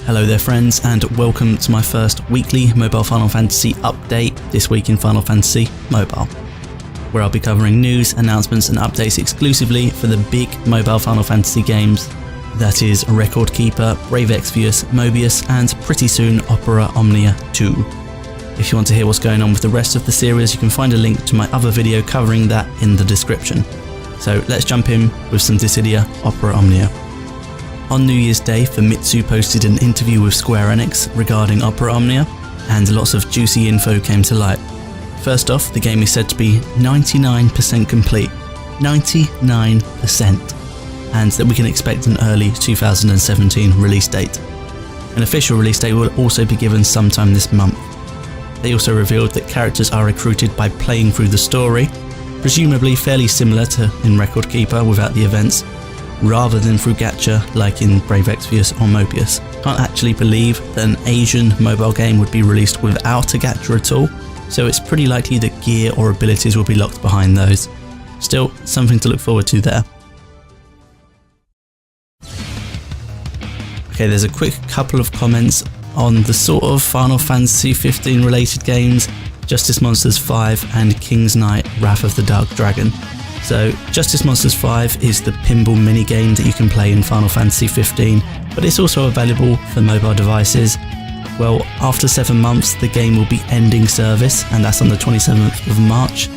Hello there friends, and welcome to my first weekly mobile Final Fantasy update, this week in Final Fantasy Mobile, where I'll be covering news, announcements and updates exclusively for the big mobile Final Fantasy games, that is Record Keeper, Brave Exvius, Mobius and pretty soon Opera Omnia 2. If you want to hear what's going on with the rest of the series, you can find a link to my other video covering that in the description. So let's jump in with some Dissidia Opera Omnia. On New Year's Day, Famitsu posted an interview with Square Enix regarding Opera Omnia, and lots of juicy info came to light. First off, the game is said to be 99% complete, 99%, and that we can expect an early 2017 release date. An official release date will also be given sometime this month. They also revealed that characters are recruited by playing through the story, presumably fairly similar to in Record Keeper without the events, rather than through gacha like in Brave Exvius or Mobius. Can't actually believe that an Asian mobile game would be released without a gacha at all, so it's pretty likely that gear or abilities will be locked behind those. Still, something to look forward to there. Okay, there's a quick couple of comments on the sort of Final Fantasy 15 related games, Justice Monsters 5 and King's Knight Wrath of the Dark Dragon. So Justice Monsters 5 is the pinball minigame that you can play in Final Fantasy 15, but it's also available for mobile devices. Well, after 7 months the game will be ending service, and that's on the 27th of March.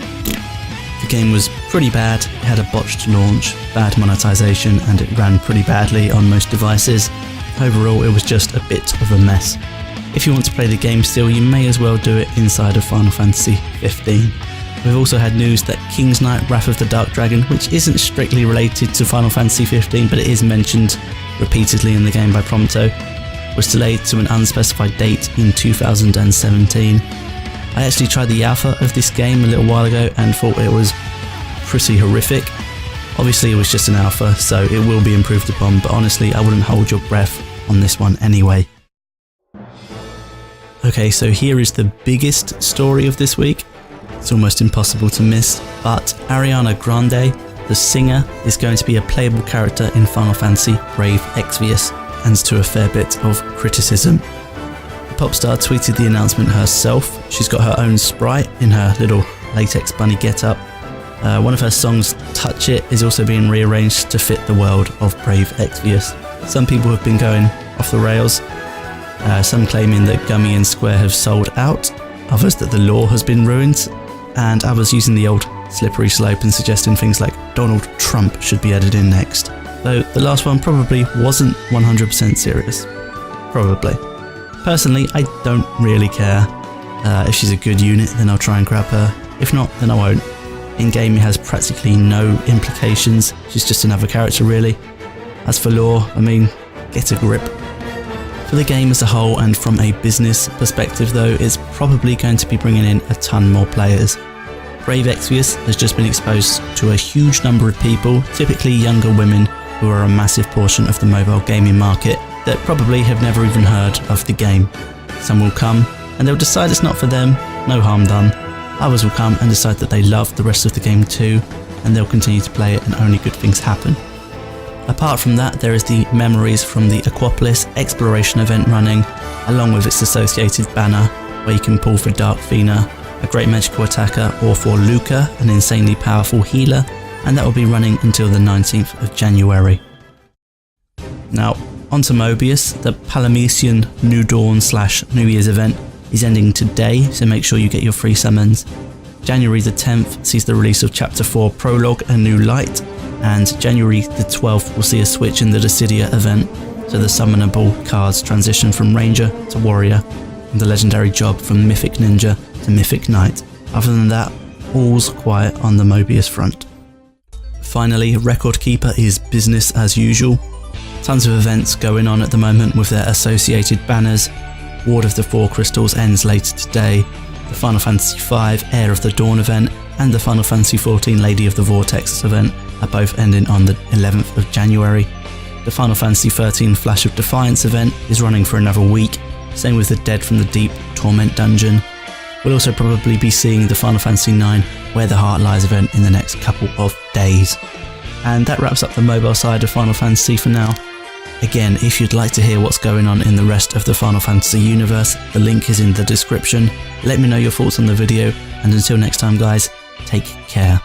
The game was pretty bad, it had a botched launch, bad monetization, and it ran pretty badly on most devices. Overall, it was just a bit of a mess. If you want to play the game still, you may as well do it inside of Final Fantasy 15. We've also had news that King's Knight Wrath of the Dark Dragon, which isn't strictly related to Final Fantasy 15 but it is mentioned repeatedly in the game by Prompto, was delayed to an unspecified date in 2017. I actually tried the alpha of this game a little while ago and thought it was pretty horrific. Obviously it was just an alpha, so it will be improved upon, but honestly I wouldn't hold your breath on this one anyway. Okay, so here is the biggest story of this week. It's almost impossible to miss, but Ariana Grande, the singer, is going to be a playable character in Final Fantasy Brave Exvius, and to a fair bit of criticism. The pop star tweeted the announcement herself. She's got her own sprite in her little latex bunny getup. One of her songs, Touch It, is also being rearranged to fit the world of Brave Exvius. Some people have been going off the rails, some claiming that Gummy and Square have sold out, others that the lore has been ruined, and others using the old slippery slope and suggesting things like Donald Trump should be added in next. Though the last one probably wasn't 100% serious. Probably. Personally, I don't really care. If she's a good unit, then I'll try and grab her. If not, then I won't. In-game it has practically no implications, she's just another character really. As for lore, I mean, get a grip. For the game as a whole and from a business perspective though, it's probably going to be bringing in a ton more players. Brave Exvius has just been exposed to a huge number of people, typically younger women who are a massive portion of the mobile gaming market that probably have never even heard of the game. Some will come and they'll decide it's not for them, no harm done. Others will come and decide that they love the rest of the game too, and they'll continue to play it and only good things happen. Apart from that, there is the Memories from the Aquapolis exploration event running, along with its associated banner, where you can pull for Dark Fina, a great magical attacker, or for Luca, an insanely powerful healer, and that will be running until the 19th of January. Now, onto Mobius. The Palamecian New Dawn / New Year's event is ending today, so make sure you get your free summons. January the 10th sees the release of Chapter 4 Prologue, A New Light, and January the 12th will see a switch in the Dissidia event, so the summonable cards transition from Ranger to Warrior, and the legendary job from Mythic Ninja to Mythic Knight. Other than that, all's quiet on the Mobius front. Finally, Record Keeper is business as usual. Tons of events going on at the moment with their associated banners. Ward of the Four Crystals ends later today, the Final Fantasy V Heir of the Dawn event and the Final Fantasy XIV Lady of the Vortex event are both ending on the 11th of January. The Final Fantasy XIII Flash of Defiance event is running for another week, same with the Dead from the Deep Torment Dungeon. We'll also probably be seeing the Final Fantasy IX Where the Heart Lies event in the next couple of days. And that wraps up the mobile side of Final Fantasy for now. Again, if you'd like to hear what's going on in the rest of the Final Fantasy universe, the link is in the description. Let me know your thoughts on the video, and until next time guys, take care.